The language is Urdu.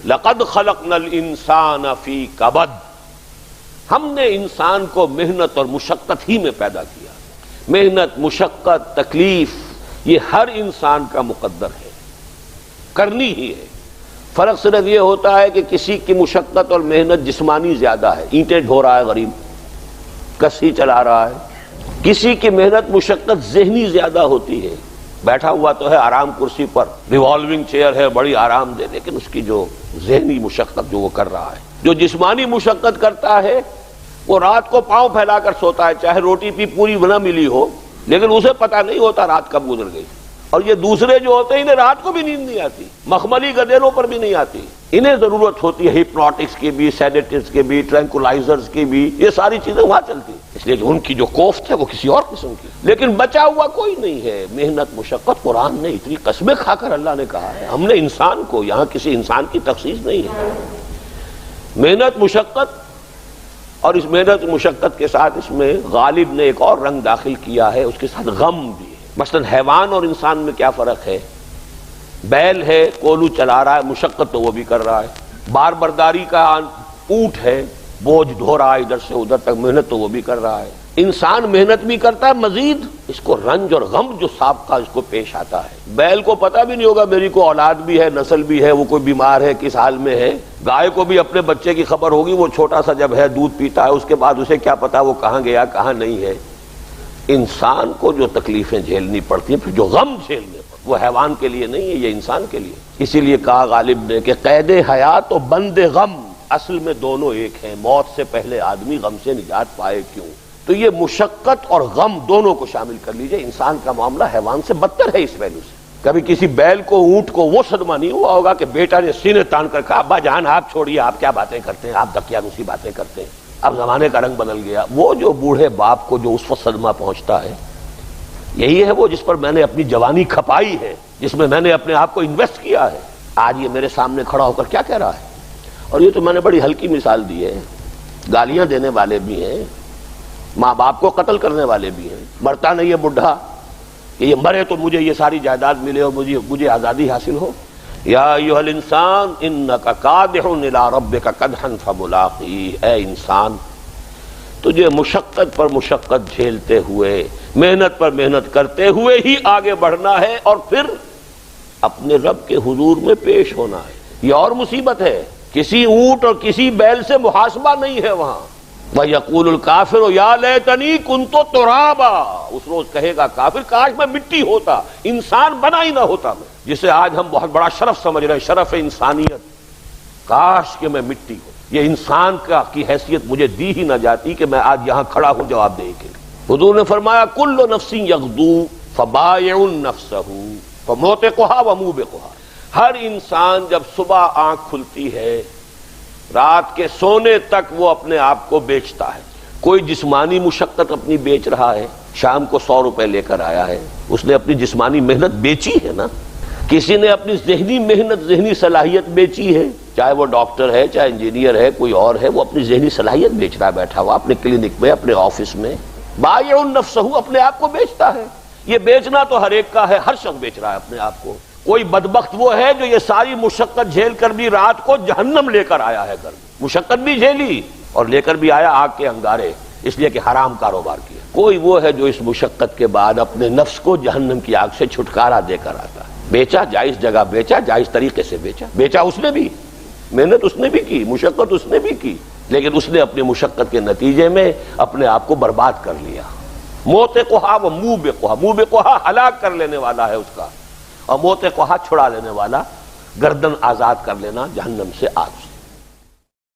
لقد خلقنا الانسان فی کبد، ہم نے انسان کو محنت اور مشقت ہی میں پیدا کیا۔ محنت، مشقت، تکلیف یہ ہر انسان کا مقدر ہے، کرنی ہی ہے۔ فرق صرف یہ ہوتا ہے کہ کسی کی مشقت اور محنت جسمانی زیادہ ہے، اینٹیں ڈھو رہا ہے غریب، کسی چلا رہا ہے۔ کسی کی محنت مشقت ذہنی زیادہ ہوتی ہے، بیٹھا ہوا تو ہے آرام کرسی پر، ریوالونگ چیئر ہے، بڑی آرام دہ، لیکن اس کی جو ذہنی مشقت جو وہ کر رہا ہے۔ جو جسمانی مشقت کرتا ہے وہ رات کو پاؤں پھیلا کر سوتا ہے، چاہے روٹی بھی پوری نہ ملی ہو، لیکن اسے پتہ نہیں ہوتا رات کب گزر گئی۔ اور یہ دوسرے جو ہوتے ہیں انہیں رات کو بھی نیند نہیں آتی، مخملی گدیروں پر بھی نہیں آتی، انہیں ضرورت ہوتی ہے ہپنوٹکس کی بھی، سیڈیٹیوز کی بھی، ٹرینکولائزرز کی بھی، یہ ساری چیزیں وہاں چلتی ہیں، اس لیے کہ ان کی جو کوفت ہے وہ کسی اور قسم کی۔ لیکن بچا ہوا کوئی نہیں ہے۔ محنت، مشقت، قرآن نے اتنی قسمیں کھا کر اللہ نے کہا ہے، ہم نے انسان کو، یہاں کسی انسان کی تخصیص نہیں ہے۔ محنت، مشقت، اور اس محنت مشقت کے ساتھ اس میں غالب نے ایک اور رنگ داخل کیا ہے، اس کے ساتھ غم بھی ہے۔ مثلا حیوان اور انسان میں کیا فرق ہے؟ بیل ہے، کولو چلا رہا ہے، مشقت تو وہ بھی کر رہا ہے۔ بار برداری کا اونٹ ہے، بوجھ ڈھو رہا ہے ادھر سے ادھر تک، محنت تو وہ بھی کر رہا ہے۔ انسان محنت بھی کرتا ہے، مزید اس کو رنج اور غم جو سابقہ اس کو پیش آتا ہے۔ بیل کو پتہ بھی نہیں ہوگا میری کو اولاد بھی ہے، نسل بھی ہے، وہ کوئی بیمار ہے، کس حال میں ہے۔ گائے کو بھی اپنے بچے کی خبر ہوگی، وہ چھوٹا سا جب ہے دودھ پیتا ہے، اس کے بعد اسے کیا پتا وہ کہاں گیا کہاں نہیں ہے۔ انسان کو جو تکلیفیں جھیلنی پڑتی ہیں، پھر جو غم جھیلنے پڑتے، وہ حیوان کے لیے نہیں ہے، یہ انسان کے لیے۔ اسی لیے کہا غالب نے کہ قید حیات و بند غم اصل میں دونوں ایک ہیں، موت سے پہلے آدمی غم سے نجات پائے کیوں؟ تو یہ مشقت اور غم دونوں کو شامل کر لیجئے۔ انسان کا معاملہ حیوان سے بدتر ہے اس پہلو سے۔ کبھی کسی بیل کو، اونٹ کو وہ صدمہ نہیں ہوا ہوگا کہ بیٹا نے سینے تان کر کہا ابا جان آپ چھوڑیے، آپ کیا باتیں کرتے ہیں، آپ دقیانوسی باتیں کرتے ہیں، اب زمانے کا رنگ بدل گیا۔ وہ جو بوڑھے باپ کو جو اس وقت صدمہ پہنچتا ہے، یہی ہے وہ جس پر میں نے اپنی جوانی کھپائی ہے، جس میں میں نے اپنے آپ کو انویسٹ کیا ہے۔ آج یہ میرے سامنے کھڑا ہو کر کیا کہہ رہا ہے؟ اور یہ تو میں نے بڑی ہلکی مثال دی ہے، گالیاں دینے والے بھی ہیں، ماں باپ کو قتل کرنے والے بھی ہیں۔ مرتا نہیں ہے بڈھا کہ یہ مرے تو مجھے یہ ساری جائیداد ملے اور مجھے آزادی حاصل ہو۔ یا ایھا الانسان انک کادح الی ربک کدحا فملاقیہ، اے انسان تجھے مشقت پر مشقت جھیلتے ہوئے، محنت پر محنت کرتے ہوئے ہی آگے بڑھنا ہے، اور پھر اپنے رب کے حضور میں پیش ہونا ہے۔ یہ اور مصیبت ہے، کسی اونٹ اور کسی بیل سے محاسبہ نہیں ہے وہاں۔ وَيَقُولُ الْكَافِرُ يَا لَيْتَنِي كُنتُ تُرَابًا، اس روز کہے گا کافر کاش میں مٹی ہوتا، انسان بنا ہی نہ ہوتا میں، جسے آج ہم بہت بڑا شرف سمجھ رہے ہیں، شرف انسانیت، کاش کہ میں مٹی ہوں، یہ انسان کی حیثیت مجھے دی ہی نہ جاتی کہ میں آج یہاں کھڑا ہوں جواب دے کے۔ حضور نے فرمایا كُلُّ نَفْسٍ يَغْدُو فَبَائِعٌ نَفْسَهُ فَمُوتِقُهَا وَمُوبِقُهَا، ہر انسان جب صبح آنکھ کھلتی ہے رات کے سونے تک وہ اپنے آپ کو بیچتا ہے۔ کوئی جسمانی مشقت اپنی بیچ رہا ہے، شام کو 100 روپے لے کر آیا ہے، اس نے اپنی جسمانی محنت بیچی ہے نا۔ کسی نے اپنی ذہنی محنت، ذہنی صلاحیت بیچی ہے، چاہے وہ ڈاکٹر ہے، چاہے انجینئر ہے، کوئی اور ہے، وہ اپنی ذہنی صلاحیت بیچ رہا ہے بیٹھا ہوا اپنے کلینک میں، اپنے آفس میں۔ بائع نفسہ، اپنے آپ کو بیچتا ہے۔ یہ بیچنا تو ہر ایک کا ہے، ہر شخص بیچ رہا ہے اپنے آپ کو۔ کوئی بدبخت وہ ہے جو یہ ساری مشقت جھیل کر بھی رات کو جہنم لے کر آیا ہے گھر میں، مشقت بھی جھیلی اور لے کر بھی آیا آگ کے انگارے، اس لیے کہ حرام کاروبار کیا۔ کوئی وہ ہے جو اس مشقت کے بعد اپنے نفس کو جہنم کی آگ سے چھٹکارا دے کر آتا ہے۔ بیچا، جائز جگہ بیچا، جائز طریقے سے بیچا، بیچا اس نے بھی، محنت اس نے بھی کی، مشقت اس نے بھی کی، لیکن اس نے اپنی مشقت کے نتیجے میں اپنے آپ کو برباد کر لیا۔ موتقھا و موبقھا، موبقھا ہلاک کر لینے والا ہے اس کا، اور موتقھا چھڑا لینے والا، گردن آزاد کر لینا جہنم سے آگ سے۔